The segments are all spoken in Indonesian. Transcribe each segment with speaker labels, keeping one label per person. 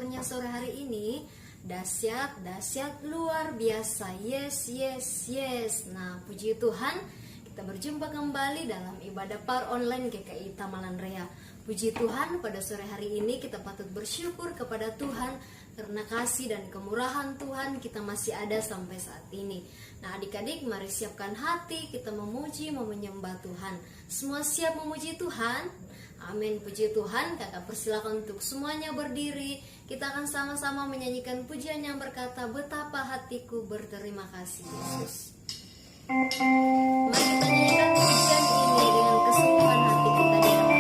Speaker 1: firman-Nya sore hari ini. Dahsyat, dahsyat, luar biasa. Yes, yes, yes. Nah, puji Tuhan, kita berjumpa kembali dalam ibadah par online GKI Tamalan Rea. Puji Tuhan, pada sore hari ini kita patut bersyukur kepada Tuhan karena kasih dan kemurahan Tuhan kita masih ada sampai saat ini. Nah, adik-adik, mari siapkan hati, kita memuji, menyembah Tuhan. Semua siap memuji Tuhan? Amin, puji Tuhan. Kakak persilakan untuk semuanya berdiri. Kita akan sama-sama menyanyikan pujian yang berkata, betapa hatiku berterima kasih Yesus. Mari kita nyanyikan pujian ini dengan kesungguhan hati kita di dalam.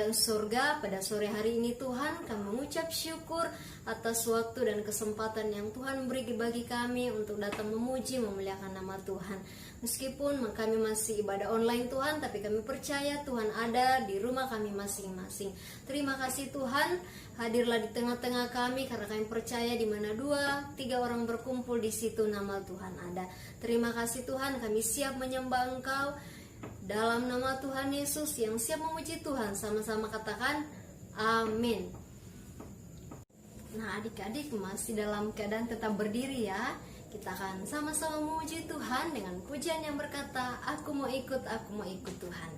Speaker 1: Surga, pada sore hari ini Tuhan, kami mengucap syukur atas waktu dan kesempatan yang Tuhan beri bagi kami untuk datang memuji, memuliakan nama Tuhan. Meskipun kami masih ibadah online Tuhan, tapi kami percaya Tuhan ada di rumah kami masing-masing. Terima kasih Tuhan, hadirlah di tengah-tengah kami karena kami percaya di mana 2-3 orang berkumpul di situ nama Tuhan ada. Terima kasih Tuhan, kami siap menyembah Engkau. Dalam nama Tuhan Yesus, yang siap memuji Tuhan, sama-sama katakan amin. Nah, adik-adik masih dalam keadaan tetap berdiri ya. Kita akan sama-sama memuji Tuhan dengan pujian yang berkata, aku mau ikut Tuhan.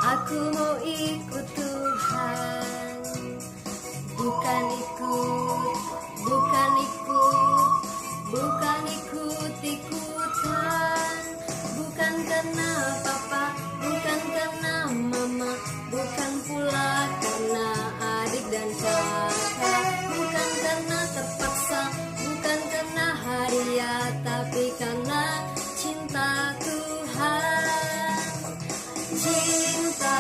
Speaker 1: Aku mau ikut Tuhan. bukan ikut, bukan ikut, bukan ikut-ikutan, bukan karena papa, bukan karena mama, bukan pula karena adik dan kakak, bukan karena terpaksa, bukan karena hadiah, tapi karena cinta Tuhan. Cinta,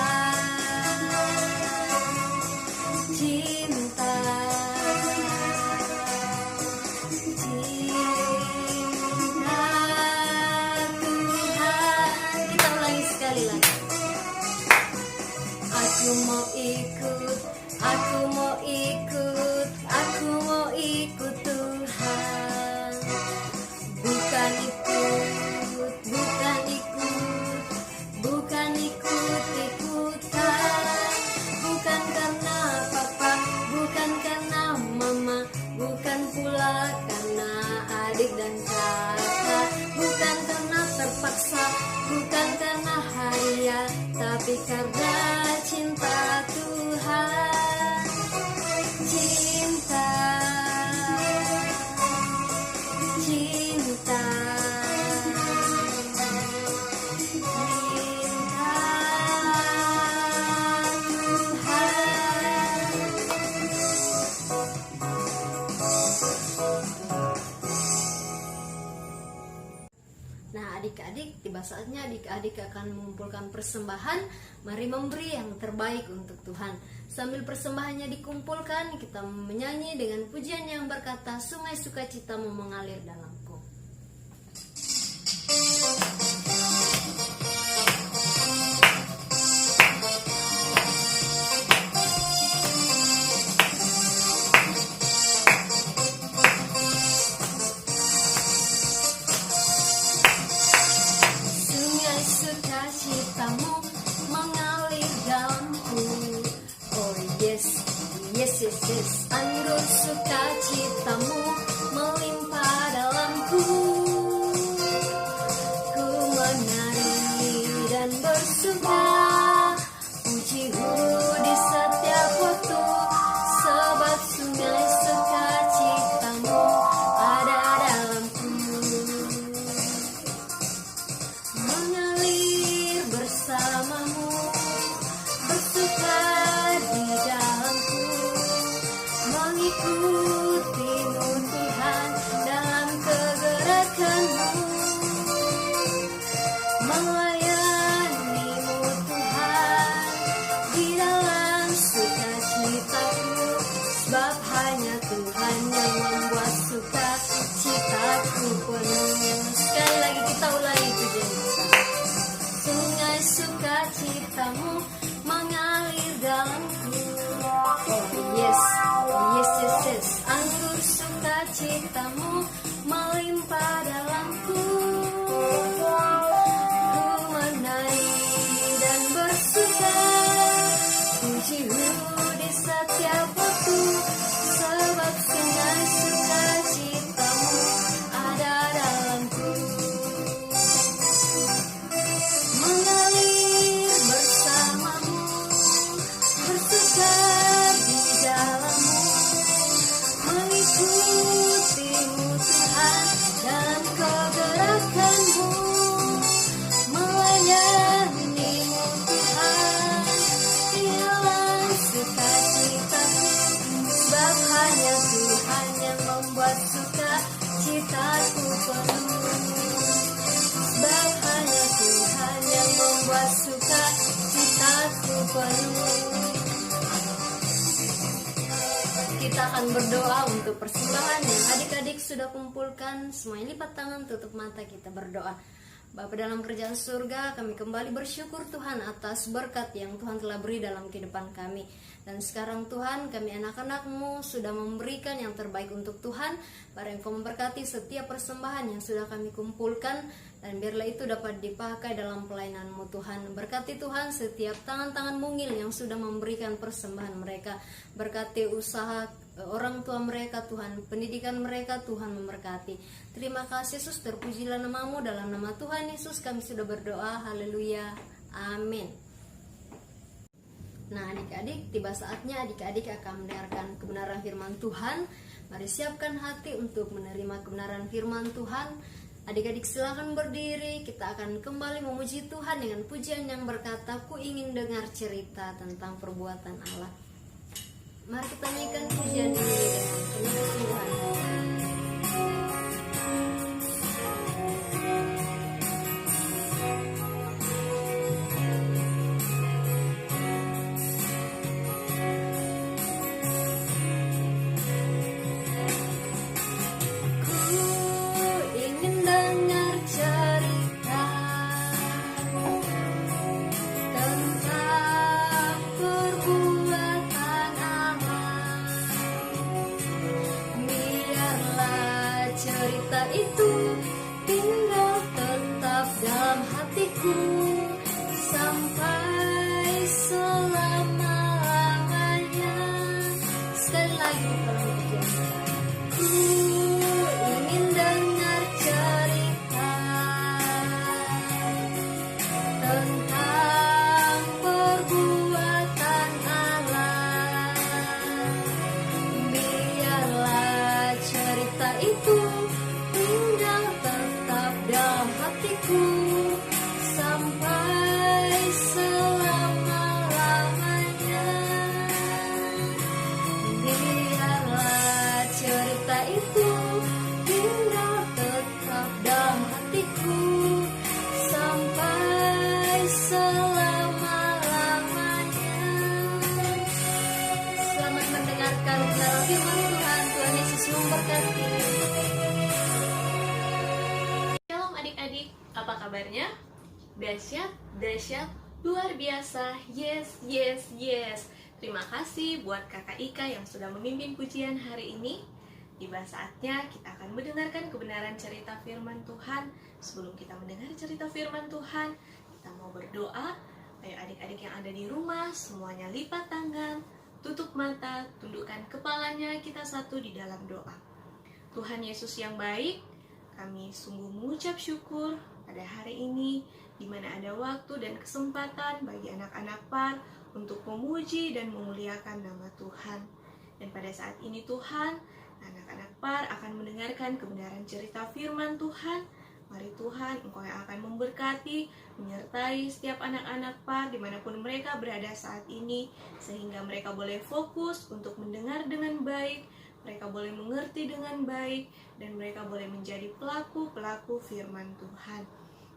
Speaker 1: cinta, cinta Tuhan. Kita ulangi sekali lagi. Aku mau ikut, aku mau ikut, aku mau ikut Tuhan. Bukan ikut, bukan ikut, bukan ikut-ikutan, bukan karena papa, bukan karena mama, bukan pula karena adik dan kakak, bukan karena terpaksa, bukan karena hadiah, tapi karena cinta Tuhan. Cinta, cinta, Nah, adik-adik, tiba saatnya adik-adik akan mengumpulkan persembahan. Mari memberi yang terbaik untuk Tuhan. Sambil persembahannya dikumpulkan, kita menyanyi dengan pujian yang berkata, sungai sukacitamu mengalir dalamku. Sukacitamu mengalir dalamku. Oh yes, yes, yes, yes. Anggur sukacitamu melimpah dalamku. Ku menari dan bersuka, pujimu di setiap waktu, sebab sungai sukacitamu ada dalamku. Mengalir bersamamu, bersuka di dalamku, mengikutimu Tuhan dalam kegerakanmu, melayanimu Tuhan di dalam sukacitaku, sebab hanya Tuhan yang membuat sukacitaku penuh. Sekali lagi kita ulangi pujian kita. Sungai sukacitamu mengalir dalamku. Oh yes, yes, yes, yes. Anggur sukacitamu melimpah dalamku. Ku menari dan bersuka, pujimu di setiap waktu, sebab sungai sukacitamu ada dalamku. Mengalir bersamamu, bersuka di dalammu, mengikutimu Tuhan dalam kegerakanmu, melayanimu Tuhan di dalam sukacitamu, sebab hanya Tuhan yang membuat sukacitaku penuh. Sebab hanya Tuhan yang membuat sukacitaku penuh. Kita akan berdoa untuk persembahan yang adik-adik sudah kumpulkan. Semuanya lipat tangan, tutup mata, kita berdoa. Bapa dalam kerajaan surga, kami kembali bersyukur Tuhan atas berkat yang Tuhan telah beri dalam kehidupan kami. Dan sekarang Tuhan, kami anak-anak-Mu sudah memberikan yang terbaik untuk Tuhan. Para Engkau memberkati setiap persembahan yang sudah kami kumpulkan, dan biarlah itu dapat dipakai dalam pelayanan-Mu Tuhan. Berkati Tuhan setiap tangan-tangan mungil yang sudah memberikan persembahan mereka. Berkati usaha orang tua mereka Tuhan, pendidikan mereka Tuhan memberkati. Terima kasih Yesus, terpujilah nama-Mu. Dalam nama Tuhan Yesus kami sudah berdoa. Haleluya, amin. Nah adik-adik, tiba saatnya adik-adik akan mendengarkan kebenaran firman Tuhan. Mari siapkan hati untuk menerima kebenaran firman Tuhan. Adik-adik silakan berdiri, kita akan kembali memuji Tuhan dengan pujian yang berkata, ku ingin dengar cerita tentang perbuatan Allah. Mari kita nyanyikan pujian ini dengan penuh kesungguhan.
Speaker 2: Shalom adik-adik, apa kabarnya? Dahsyat, luar biasa, yes. Terima kasih buat Kakak Ika yang sudah memimpin pujian hari ini. Tiba saatnya kita akan mendengarkan kebenaran cerita firman Tuhan. Sebelum kita mendengar cerita firman Tuhan, kita mau berdoa. Ayo adik-adik yang ada di rumah, semuanya lipat tangan, tutup mata, tundukkan kepalanya, kita satu di dalam doa. Tuhan Yesus yang baik, kami sungguh mengucap syukur pada hari ini, di mana ada waktu dan kesempatan bagi anak-anak PAR untuk memuji dan memuliakan nama Tuhan. Dan pada saat ini Tuhan, anak-anak PAR akan mendengarkan kebenaran cerita firman Tuhan. Mari Tuhan, Engkau yang akan memberkati, menyertai setiap anak-anak PAR dimanapun mereka berada saat ini, sehingga mereka boleh fokus untuk mendengar dengan baik, mereka boleh mengerti dengan baik, dan mereka boleh menjadi pelaku-pelaku firman Tuhan.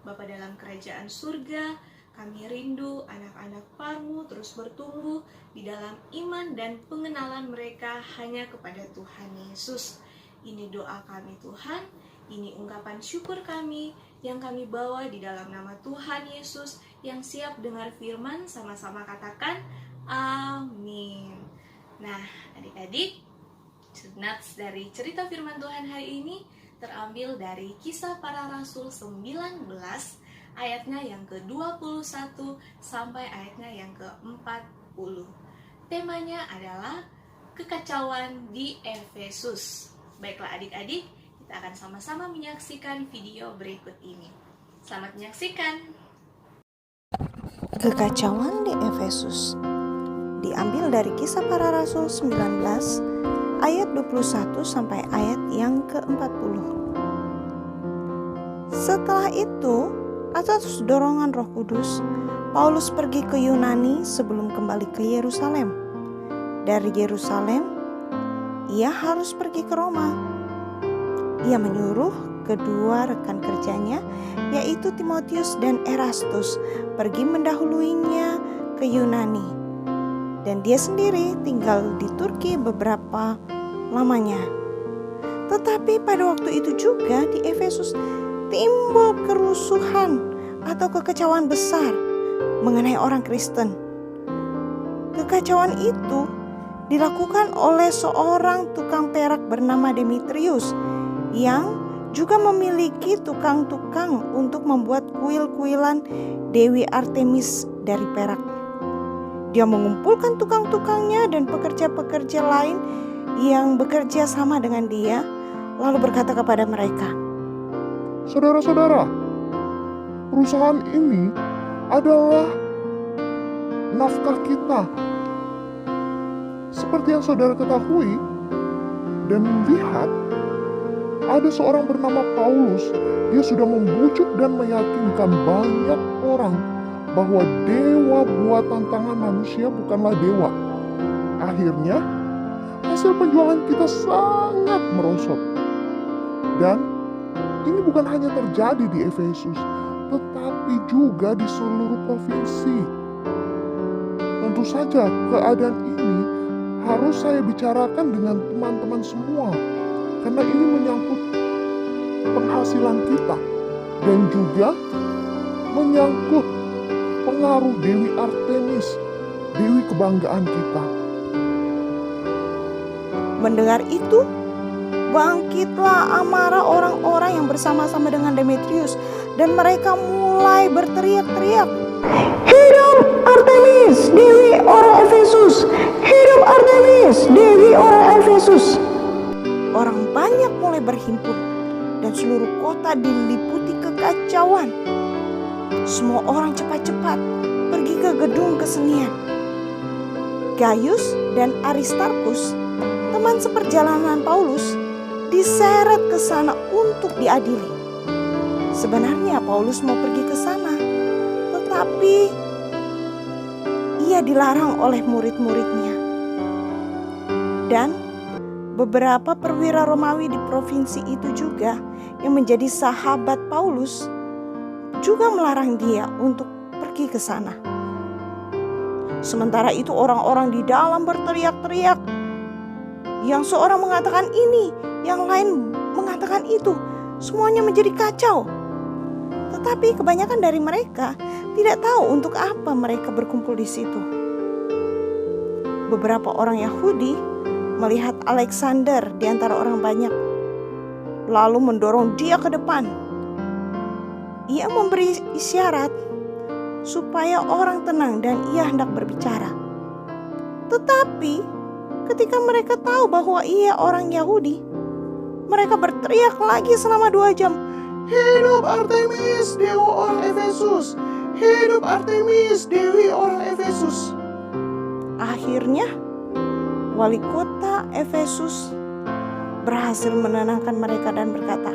Speaker 2: Bapa dalam kerajaan surga, kami rindu anak-anak PAR-Mu terus bertumbuh di dalam iman dan pengenalan mereka hanya kepada Tuhan Yesus. Ini doa kami Tuhan, ini ungkapan syukur kami yang kami bawa di dalam nama Tuhan Yesus yang siap dengar firman, sama-sama katakan amin. Nah adik-adik, nats dari cerita firman Tuhan hari ini terambil dari Kisah Para Rasul 19 ayatnya yang ke-21 sampai ayatnya yang ke-40. Temanya adalah kekacauan di Efesus. Baiklah adik-adik, kita akan sama-sama menyaksikan video berikut ini. Selamat menyaksikan.
Speaker 3: Kekacauan di Efesus diambil dari Kisah Para Rasul 19 ayat 21 sampai ayat yang ke-40. Setelah itu, atas dorongan Roh Kudus, Paulus pergi ke Yunani sebelum kembali ke Yerusalem. Dari Yerusalem, ia harus pergi ke Roma. Ia menyuruh kedua rekan kerjanya, yaitu Timotius dan Erastus, pergi mendahuluinya ke Yunani. Dan dia sendiri tinggal di Turki beberapa lamanya. Tetapi pada waktu itu juga di Efesus timbul kerusuhan atau kekacauan besar mengenai orang Kristen. Kekacauan itu dilakukan oleh seorang tukang perak bernama Demetrius yang juga memiliki tukang-tukang untuk membuat kuil-kuilan Dewi Artemis dari perak. Dia mengumpulkan tukang-tukangnya dan pekerja-pekerja lain yang bekerja sama dengan dia, lalu berkata kepada mereka,
Speaker 4: "Saudara-saudara, perusahaan ini adalah nafkah kita. Seperti yang saudara ketahui dan lihat, ada seorang bernama Paulus. Dia sudah membujuk dan meyakinkan banyak orang bahwa dewa buatan tangan manusia bukanlah dewa. Akhirnya, hasil penjualan kita sangat merosot. Dan ini bukan hanya terjadi di Efesus, tetapi juga di seluruh provinsi. Tentu saja keadaan ini harus saya bicarakan dengan teman-teman semua, karena ini menyangkut penghasilan kita dan juga menyangkut pengaruh Dewi Artemis, Dewi kebanggaan kita.
Speaker 3: Mendengar itu, bangkitlah amarah orang-orang yang bersama-sama dengan Demetrius, dan mereka mulai berteriak-teriak, "Hidup Artemis, Dewi orang Efesus! Hidup Artemis, Dewi orang Efesus!" Orang banyak mulai berhimpun, dan seluruh kota diliputi kekacauan. Semua orang cepat-cepat pergi ke gedung kesenian. Gaius dan Aristarkus, teman seperjalanan Paulus, diseret ke sana untuk diadili. Sebenarnya Paulus mau pergi ke sana, tetapi ia dilarang oleh murid-muridnya. Dan beberapa perwira Romawi di provinsi itu juga yang menjadi sahabat Paulus juga melarang dia untuk pergi ke sana. Sementara itu orang-orang di dalam berteriak-teriak. Yang seorang mengatakan ini, yang lain mengatakan itu. Semuanya menjadi kacau. Tetapi kebanyakan dari mereka tidak tahu untuk apa mereka berkumpul di situ. Beberapa orang Yahudi melihat Alexander di antara orang banyak, lalu mendorong dia ke depan. Ia memberi isyarat supaya orang tenang dan ia hendak berbicara. Tetapi ketika mereka tahu bahwa ia orang Yahudi, mereka berteriak lagi selama 2 jam, "Hidup Artemis, dewa orang Efesus! Hidup Artemis, dewi orang Efesus!" Akhirnya, wali kota Efesus berhasil menenangkan mereka dan berkata,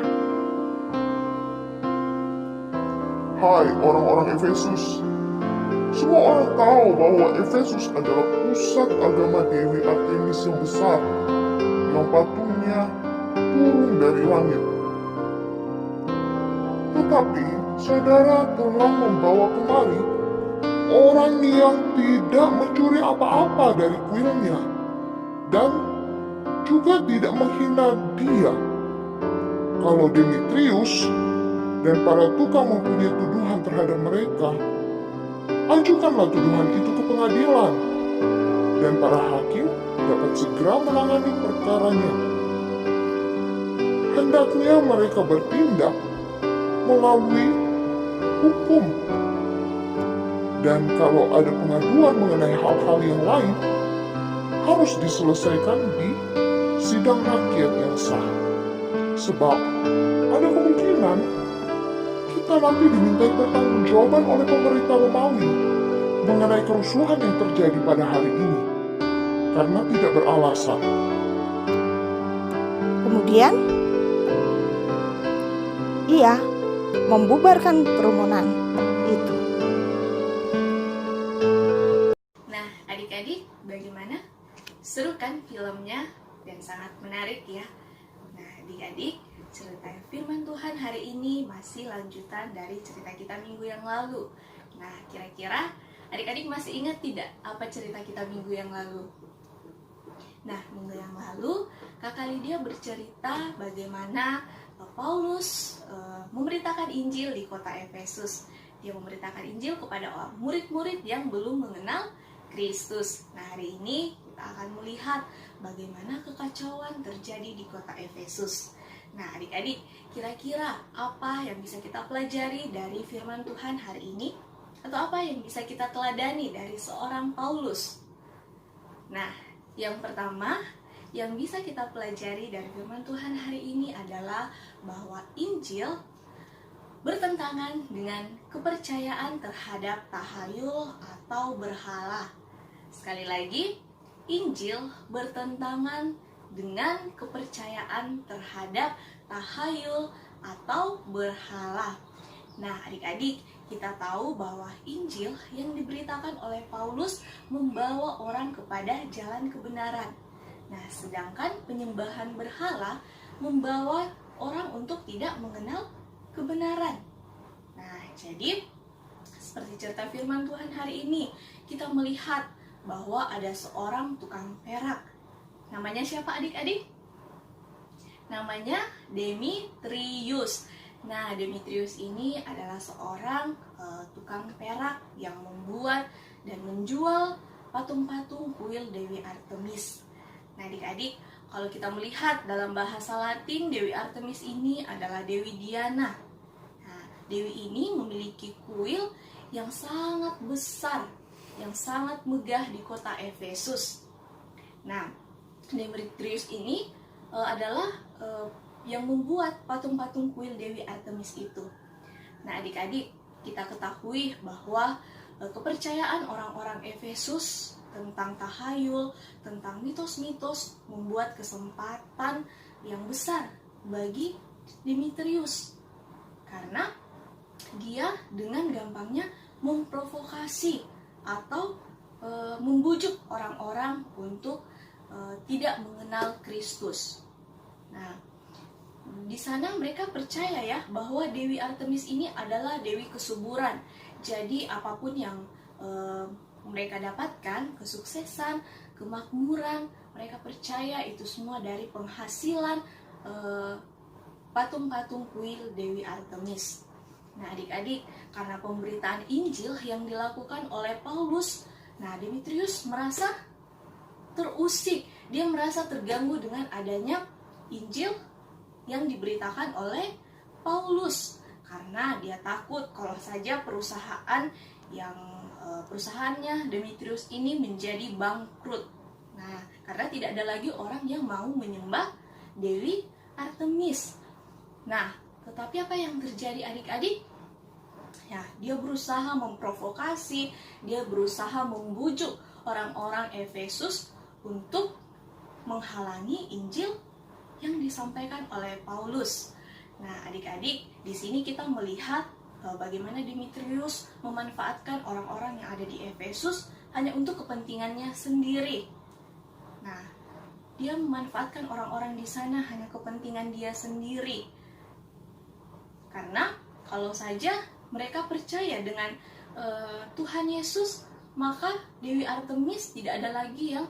Speaker 4: Hai orang-orang Efesus, semua orang tahu bahwa Efesus adalah pusat agama Dewi Artemis yang besar, yang patungnya turun dari langit. Tetapi saudara telah membawa kemari orang yang tidak mencuri apa-apa dari kuilnya dan juga tidak menghina dia. Kalau Demetrius dan para tukang mempunyai tuduhan terhadap mereka, ajukanlah tuduhan itu ke pengadilan, dan para hakim dapat segera menangani perkaranya. Hendaknya mereka bertindak melalui hukum, dan kalau ada pengaduan mengenai hal-hal yang lain, harus diselesaikan di sidang rakyat yang sah. Sebab ada kemungkinan kita nanti dimintai pertanggungjawaban oleh pemerintah Romawi mengenai kerusuhan yang terjadi pada hari ini karena tidak beralasan.
Speaker 3: kemudian ia membubarkan kerumunan itu.
Speaker 2: Nah, adik-adik, bagaimana? Seru kan filmnya dan sangat menarik ya. Nah, adik-adik, cerita firman Tuhan hari ini masih lanjutan dari cerita kita minggu yang lalu. Nah, kira-kira adik-adik masih ingat tidak apa cerita kita minggu yang lalu? Nah, minggu yang lalu Kakak Lydia bercerita bagaimana Paulus memberitakan Injil di kota Efesus. Dia memberitakan Injil kepada murid-murid yang belum mengenal Kristus. Nah, hari ini kita akan melihat bagaimana kekacauan terjadi di kota Efesus. Nah, adik-adik, kira-kira apa yang bisa kita pelajari dari firman Tuhan hari ini? Atau apa yang bisa kita teladani dari seorang Paulus? Nah, yang pertama yang bisa kita pelajari dari firman Tuhan hari ini adalah bahwa Injil bertentangan dengan kepercayaan terhadap tahayul atau berhala. Sekali lagi, Injil bertentangan dengan kepercayaan terhadap tahayul atau berhala. Nah, adik-adik, kita tahu bahwa Injil yang diberitakan oleh Paulus membawa orang kepada jalan kebenaran. Nah, sedangkan penyembahan berhala membawa orang untuk tidak mengenal kebenaran. Nah, jadi seperti cerita firman Tuhan hari ini, kita melihat bahwa ada seorang tukang perak. Namanya siapa adik-adik? Namanya Demetrius. Nah, Demetrius ini adalah seorang tukang perak yang membuat dan menjual patung-patung kuil Dewi Artemis. Nah, adik-adik, kalau kita melihat dalam bahasa Latin, Dewi Artemis ini adalah Dewi Diana. Nah, Dewi ini memiliki kuil yang sangat besar, yang sangat megah di kota Efesus. Nah, Demetrius ini adalah yang membuat patung-patung kuil Dewi Artemis itu. Nah, adik-adik, kita ketahui bahwa kepercayaan orang-orang Efesus tentang tahayul, tentang mitos-mitos membuat kesempatan yang besar bagi Demetrius. Karena dia dengan gampangnya memprovokasi atau membujuk orang-orang untuk tidak mengenal Kristus. Nah, di sana mereka percaya ya bahwa Dewi Artemis ini adalah dewi kesuburan. Jadi apapun yang mereka dapatkan, kesuksesan, kemakmuran, mereka percaya itu semua dari penghasilan patung-patung kuil Dewi Artemis. Nah, adik-adik, karena pemberitaan Injil yang dilakukan oleh Paulus, nah Demetrius merasa terusik, dia merasa terganggu dengan adanya Injil yang diberitakan oleh Paulus, karena dia takut kalau saja perusahaannya Demetrius ini menjadi bangkrut. Nah, karena tidak ada lagi orang yang mau menyembah Dewi Artemis. Nah, tetapi apa yang terjadi adik-adik? Ya, dia berusaha memprovokasi, dia berusaha membujuk orang-orang Efesus untuk menghalangi Injil yang disampaikan oleh Paulus. Nah, adik-adik, di sini kita melihat bagaimana Demetrius memanfaatkan orang-orang yang ada di Efesus hanya untuk kepentingannya sendiri. Nah, dia memanfaatkan orang-orang di sana hanya kepentingan dia sendiri. Karena kalau saja mereka percaya dengan Tuhan Yesus, maka Dewi Artemis tidak ada lagi yang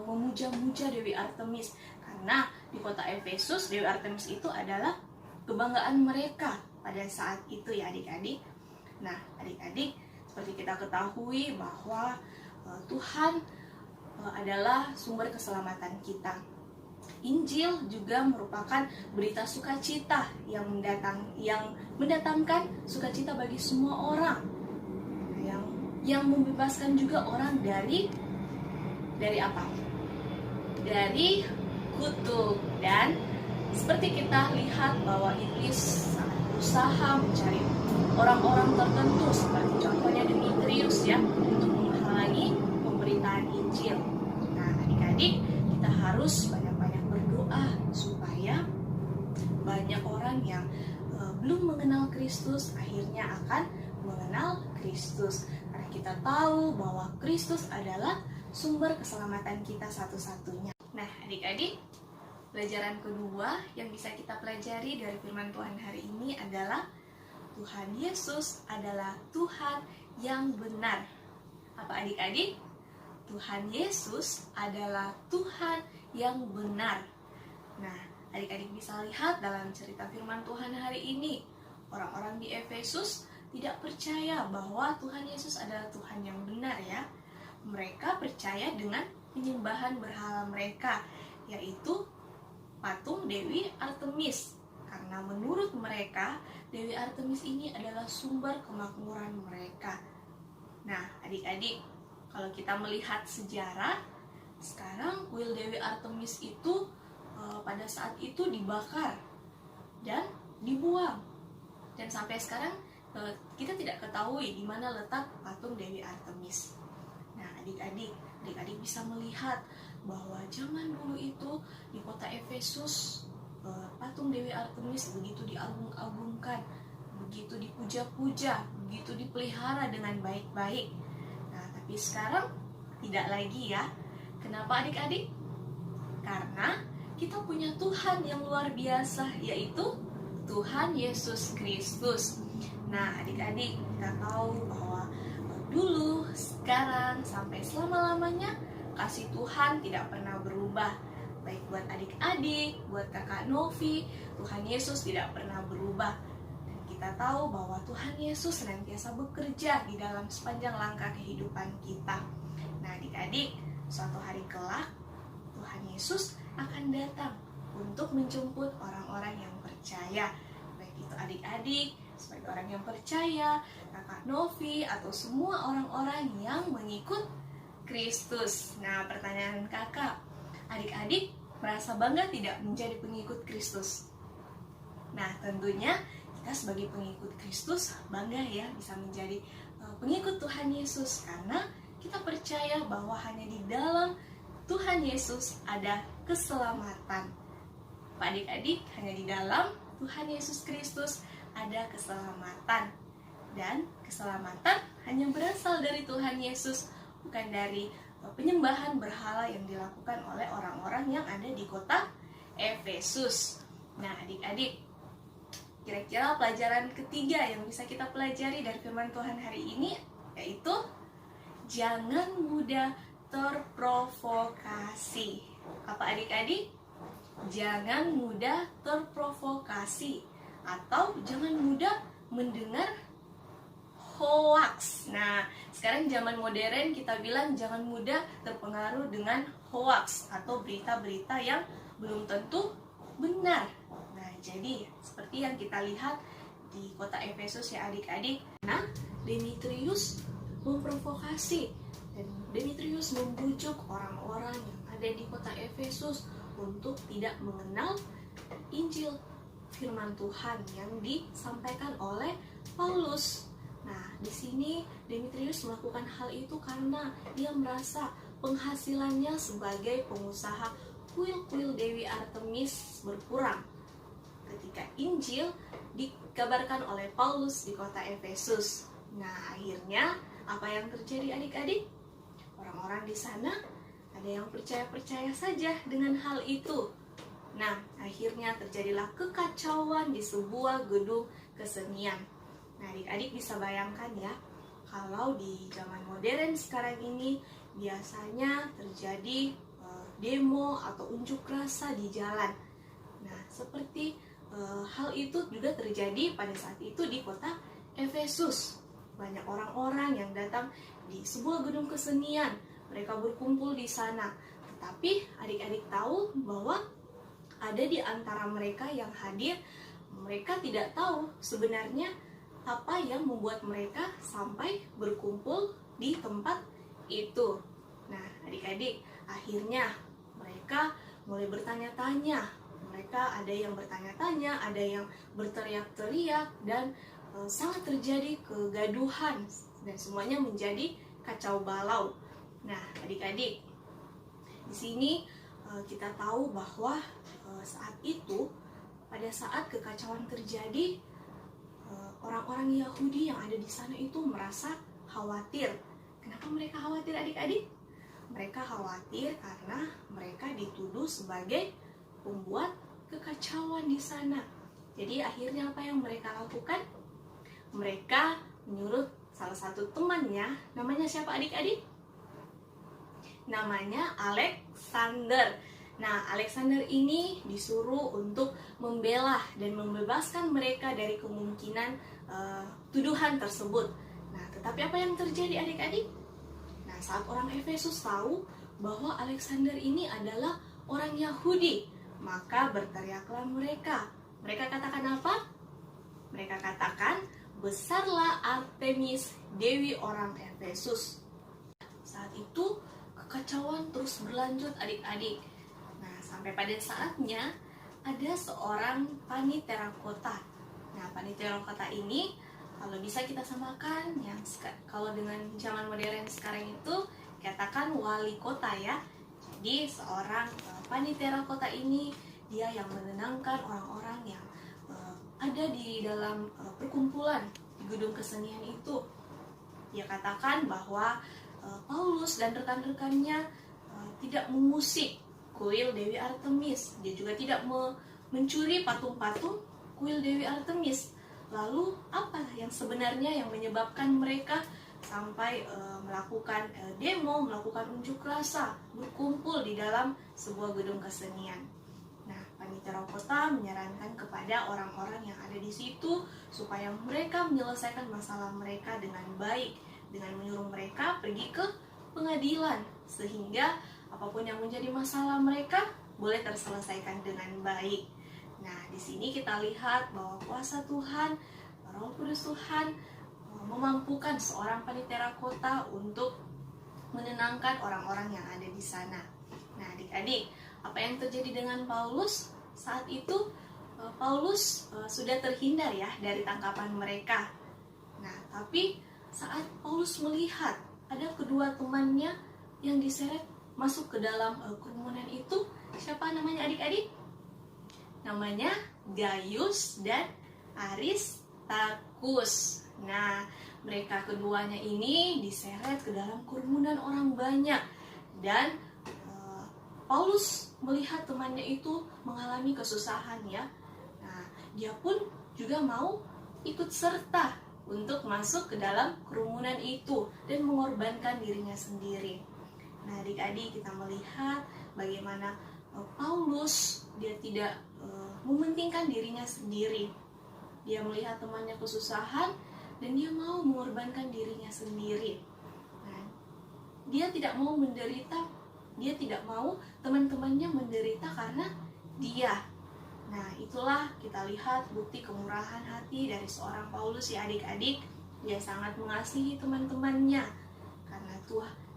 Speaker 2: memuja-muja Dewi Artemis. Karena di kota Efesus, Dewi Artemis itu adalah kebanggaan mereka pada saat itu ya adik-adik. Nah, adik-adik, seperti kita ketahui bahwa Tuhan adalah sumber keselamatan kita. Injil juga merupakan berita sukacita yang mendatangkan sukacita bagi semua orang, yang membebaskan juga orang dari apa? Dari kutuk. Dan seperti kita lihat bahwa iblis sangat berusaha mencari orang-orang tertentu, seperti contohnya Demetrius ya, untuk menghalangi pemberitaan Injil. Nah, adik-adik, kita harus banyak-banyak berdoa supaya banyak orang yang belum mengenal Kristus akhirnya akan mengenal Kristus. Karena kita tahu bahwa Kristus adalah sumber keselamatan kita satu-satunya. Nah, adik-adik, pelajaran kedua yang bisa kita pelajari dari firman Tuhan hari ini adalah Tuhan Yesus adalah Tuhan yang benar. Apa adik-adik? Tuhan Yesus adalah Tuhan yang benar. Nah, adik-adik bisa lihat dalam cerita firman Tuhan hari ini, orang-orang di Efesus tidak percaya bahwa Tuhan Yesus adalah Tuhan yang benar ya. Mereka percaya dengan penyembahan berhala mereka, yaitu patung Dewi Artemis. Karena menurut mereka, Dewi Artemis ini adalah sumber kemakmuran mereka. Nah, adik-adik, kalau kita melihat sejarah, sekarang kuil Dewi Artemis itu pada saat itu dibakar dan dibuang. dan sampai sekarang kita tidak ketahui di mana letak patung Dewi Artemis. Nah, adik-adik bisa melihat bahwa zaman dulu itu di kota Efesus patung Dewi Artemis begitu diagung-agungkan, begitu dipuja-puja, begitu dipelihara dengan baik-baik. Nah, tapi sekarang tidak lagi ya. Kenapa adik-adik? Karena kita punya Tuhan yang luar biasa, yaitu Tuhan Yesus Kristus. Nah, adik-adik, kita tahu bahwa dulu, sekarang, sampai selama-lamanya kasih Tuhan tidak pernah berubah. Baik buat adik-adik, buat kakak Novi, Tuhan Yesus tidak pernah berubah. Dan kita tahu bahwa Tuhan Yesus senantiasa bekerja di dalam sepanjang langkah kehidupan kita. Nah, adik-adik, suatu hari kelak Tuhan Yesus akan datang untuk menjemput orang-orang yang percaya. Baik itu adik-adik, sebagai orang yang percaya, kakak Novi, atau semua orang-orang yang mengikut Kristus. Nah, pertanyaan kakak, adik-adik merasa bangga tidak menjadi pengikut Kristus? Nah, tentunya kita sebagai pengikut Kristus bangga ya bisa menjadi pengikut Tuhan Yesus, karena kita percaya bahwa hanya di dalam Tuhan Yesus ada keselamatan. Pak adik-adik, hanya di dalam Tuhan Yesus Kristus ada keselamatan. Dan keselamatan hanya berasal dari Tuhan Yesus, bukan dari penyembahan berhala yang dilakukan oleh orang-orang yang ada di kota Efesus. Nah, adik-adik, kira-kira pelajaran ketiga yang bisa kita pelajari dari firman Tuhan hari ini yaitu jangan mudah terprovokasi. Apa adik-adik? Jangan mudah terprovokasi atau jangan mudah mendengar hoax. Nah, sekarang zaman modern kita bilang jangan mudah terpengaruh dengan hoax atau berita-berita yang belum tentu benar. Nah, jadi seperti yang kita lihat di kota Efesus ya adik-adik. Nah, Demetrius memprovokasi dan Demetrius membujuk orang-orang yang ada di kota Efesus untuk tidak mengenal Injil firman Tuhan yang disampaikan oleh Paulus. Nah, di sini Demetrius melakukan hal itu karena dia merasa penghasilannya sebagai pengusaha kuil-kuil Dewi Artemis berkurang ketika Injil dikabarkan oleh Paulus di kota Efesus. Nah, akhirnya apa yang terjadi adik-adik? Orang-orang di sana ada yang percaya-percaya saja dengan hal itu. Nah, akhirnya terjadilah kekacauan di sebuah gedung kesenian. Nah, adik-adik bisa bayangkan ya, kalau di zaman modern sekarang ini biasanya terjadi demo atau unjuk rasa di jalan. Nah, seperti hal itu juga terjadi pada saat itu di kota Efesus. Banyak orang-orang yang datang di sebuah gedung kesenian, mereka berkumpul di sana. Tetapi adik-adik tahu bahwa ada di antara mereka yang hadir, mereka tidak tahu sebenarnya apa yang membuat mereka sampai berkumpul di tempat itu. Nah, adik-adik, akhirnya mereka mulai bertanya-tanya. Mereka ada yang bertanya-tanya, ada yang berteriak-teriak, dan sangat terjadi kegaduhan dan semuanya menjadi kacau balau. Nah, adik-adik, di sini kita tahu bahwa saat itu, pada saat kekacauan terjadi, orang-orang Yahudi yang ada di sana itu merasa khawatir. Kenapa mereka khawatir adik-adik? Mereka khawatir karena mereka dituduh sebagai pembuat kekacauan di sana. Jadi akhirnya apa yang mereka lakukan? Mereka menyuruh salah satu temannya, namanya siapa adik-adik? Namanya Alexander. Nah, Alexander ini disuruh untuk membela dan membebaskan mereka dari kemungkinan tuduhan tersebut. Nah, tetapi apa yang terjadi adik-adik? Nah, saat orang Efesus tahu bahwa Alexander ini adalah orang Yahudi, maka berteriaklah mereka. Mereka katakan apa? Mereka katakan, besarlah Artemis, dewi orang Efesus. Saat itu kekacauan terus berlanjut adik-adik. Nah, sampai pada saatnya ada seorang tani terakota. Nah, panitia kota ini kalau bisa kita samakan kalau dengan zaman modern sekarang itu katakan wali kota ya. Jadi seorang panitia kota ini dia yang menenangkan orang-orang yang ada di dalam perkumpulan di gedung kesenian itu. Dia katakan bahwa Paulus dan rekan-rekannya tidak mengusik kuil Dewi Artemis. Dia juga tidak mencuri patung-patung kuil Dewi Artemis. Lalu apa yang sebenarnya yang menyebabkan mereka sampai melakukan demo, melakukan unjuk rasa, berkumpul di dalam sebuah gedung kesenian? Nah, panitia kota menyarankan kepada orang-orang yang ada di situ supaya mereka menyelesaikan masalah mereka dengan baik, dengan menyuruh mereka pergi ke pengadilan sehingga apapun yang menjadi masalah mereka boleh terselesaikan dengan baik. Nah, di sini kita lihat bahwa kuasa Tuhan, Roh Kudus Tuhan memampukan seorang panitia kota untuk menenangkan orang-orang yang ada di sana. Nah, adik-adik, apa yang terjadi dengan Paulus? Saat itu Paulus sudah terhindar ya dari tangkapan mereka. Nah, tapi saat Paulus melihat ada kedua temannya yang diseret masuk ke dalam kerumunan itu, siapa namanya adik-adik? Namanya Gaius dan Aristarkus. Nah, mereka keduanya ini diseret ke dalam kerumunan orang banyak dan Paulus melihat temannya itu mengalami kesusahan ya. Nah, dia pun juga mau ikut serta untuk masuk ke dalam kerumunan itu dan mengorbankan dirinya sendiri. Nah, adik-adik, kita melihat bagaimana Paulus dia tidak mementingkan dirinya sendiri. Dia melihat temannya kesusahan dan dia mau mengorbankan dirinya sendiri. Nah, dia tidak mau menderita, dia tidak mau teman-temannya menderita karena dia. Nah, itulah kita lihat bukti kemurahan hati dari seorang Paulus ya adik-adik. Dia sangat mengasihi teman-temannya.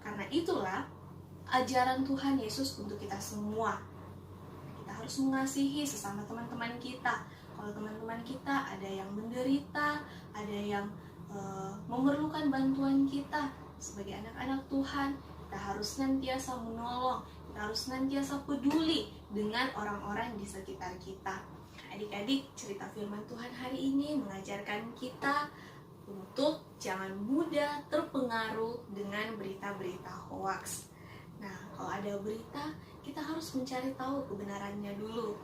Speaker 2: Karena itulah ajaran Tuhan Yesus untuk kita semua. Kita harus mengasihi sesama teman-teman kita. Kalau teman-teman kita ada yang menderita, ada yang memerlukan bantuan kita sebagai anak-anak Tuhan, kita harus senantiasa menolong, kita harus senantiasa peduli dengan orang-orang di sekitar kita. Adik-adik, cerita firman Tuhan hari ini mengajarkan kita untuk jangan mudah terpengaruh dengan berita-berita hoaks. Nah, kalau ada berita, kita harus mencari tahu kebenarannya dulu,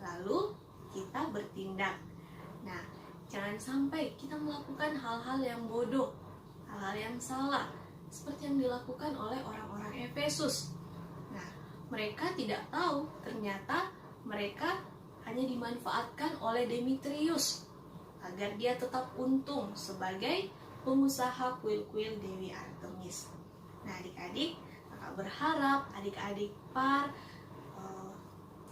Speaker 2: lalu kita bertindak. Nah, jangan sampai kita melakukan hal-hal yang bodoh, hal-hal yang salah, seperti yang dilakukan oleh orang-orang Efesus. Nah, mereka tidak tahu ternyata mereka hanya dimanfaatkan oleh Demetrius agar dia tetap untung sebagai pengusaha kuil-kuil Dewi Artemis. Nah, adik-adik, kakak berharap adik-adik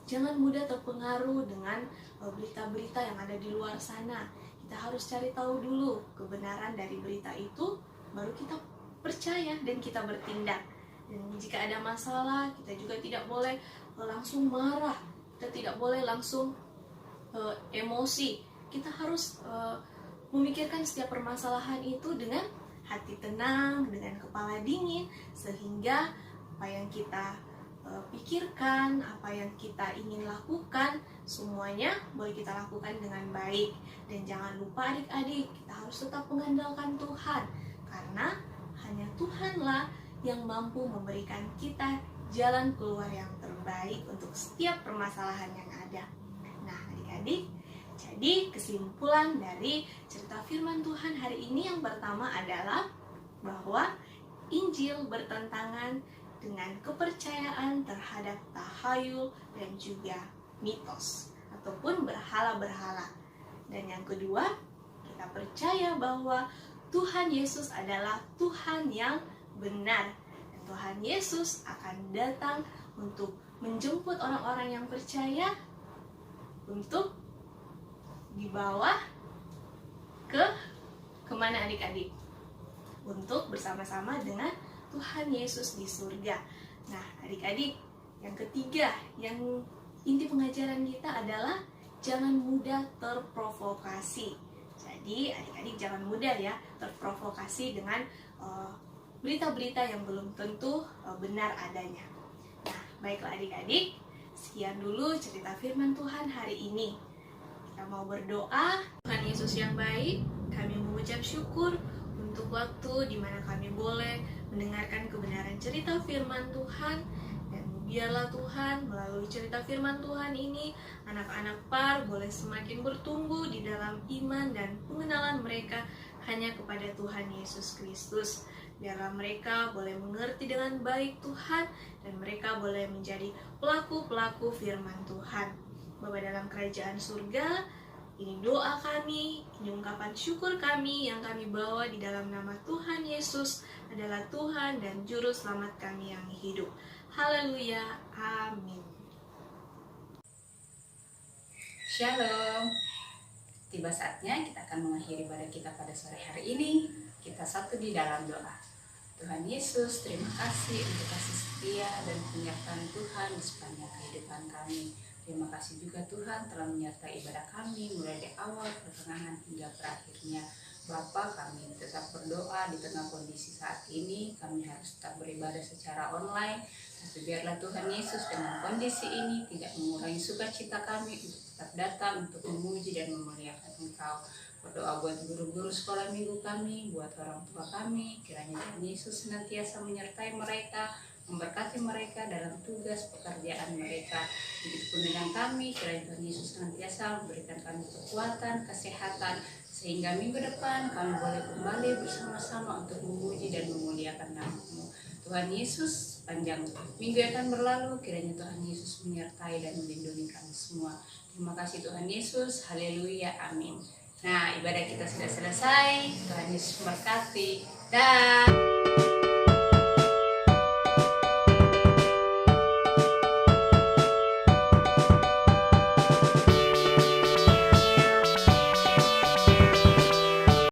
Speaker 2: jangan mudah terpengaruh dengan berita-berita yang ada di luar sana. Kita harus cari tahu dulu kebenaran dari berita itu, baru kita percaya dan kita bertindak. Dan jika ada masalah, kita juga tidak boleh langsung marah, kita tidak boleh langsung emosi. Kita harus memikirkan setiap permasalahan itu dengan hati tenang, dengan kepala dingin, sehingga apa yang kita pikirkan, apa yang kita ingin lakukan, semuanya boleh kita lakukan dengan baik. Dan jangan lupa adik-adik, kita harus tetap mengandalkan Tuhan, karena hanya Tuhanlah yang mampu memberikan kita jalan keluar yang terbaik untuk setiap permasalahan yang ada. Nah, adik-adik, jadi kesimpulan dari cerita firman Tuhan hari ini yang pertama adalah bahwa Injil bertentangan dengan kepercayaan terhadap tahayul dan juga mitos ataupun berhala-berhala. Dan yang kedua, kita percaya bahwa Tuhan Yesus adalah Tuhan yang benar. Dan Tuhan Yesus akan datang untuk menjemput orang-orang yang percaya untuk dibawa kemana adik-adik? Untuk bersama-sama dengan Tuhan Yesus di surga. Nah, adik-adik, yang ketiga, yang inti pengajaran kita adalah jangan mudah terprovokasi. Jadi adik-adik jangan mudah ya terprovokasi dengan berita-berita yang belum tentu benar adanya. Nah, baiklah adik-adik, sekian dulu cerita firman Tuhan hari ini. Kita mau berdoa. Tuhan Yesus yang baik, kami mengucap syukur untuk waktu di mana kami boleh mendengarkan kebenaran cerita firman Tuhan. Dan biarlah Tuhan melalui cerita firman Tuhan ini, anak-anak PAR boleh semakin bertumbuh di dalam iman dan pengenalan mereka hanya kepada Tuhan Yesus Kristus. Biarlah mereka boleh mengerti dengan baik Tuhan, dan mereka boleh menjadi pelaku-pelaku firman Tuhan. Bapa dalam kerajaan surga, ini doa kami, ini ungkapan syukur kami yang kami bawa di dalam nama Tuhan Yesus adalah Tuhan dan Juru Selamat kami yang hidup. Haleluya, amin.
Speaker 5: Shalom. Tiba saatnya kita akan mengakhiri ibadah kita pada sore hari ini. Kita satu di dalam doa. Tuhan Yesus, terima kasih untuk kasih setia dan penyertaan Tuhan di sepanjang kehidupan kami. Terima kasih juga Tuhan telah menyertai ibadah kami mulai dari awal, pertengahan hingga berakhirnya. Bapa, kami tetap berdoa di tengah kondisi saat ini. Kami harus tetap beribadah secara online. Tapi biarlah Tuhan Yesus dengan kondisi ini tidak mengurangi sukacita kami untuk tetap datang untuk memuji dan memuliakan Engkau. Berdoa buat guru-guru sekolah minggu kami, buat orang tua kami. Kiranya Tuhan Yesus senantiasa menyertai mereka, memberkati mereka dalam tugas pekerjaan mereka. Begitupun dengan kami, kiranya Tuhan Yesus senantiasa memberikan kami kekuatan, kesehatan, sehingga minggu depan kami boleh kembali bersama-sama untuk memuji dan memuliakan nama-Mu. Tuhan Yesus, panjang minggu yang akan berlalu, kiranya Tuhan Yesus menyertai dan melindungi kami semua. Terima kasih Tuhan Yesus, haleluya, amin. Nah, ibadah kita sudah selesai. Tuhan Yesus memberkati. Dah.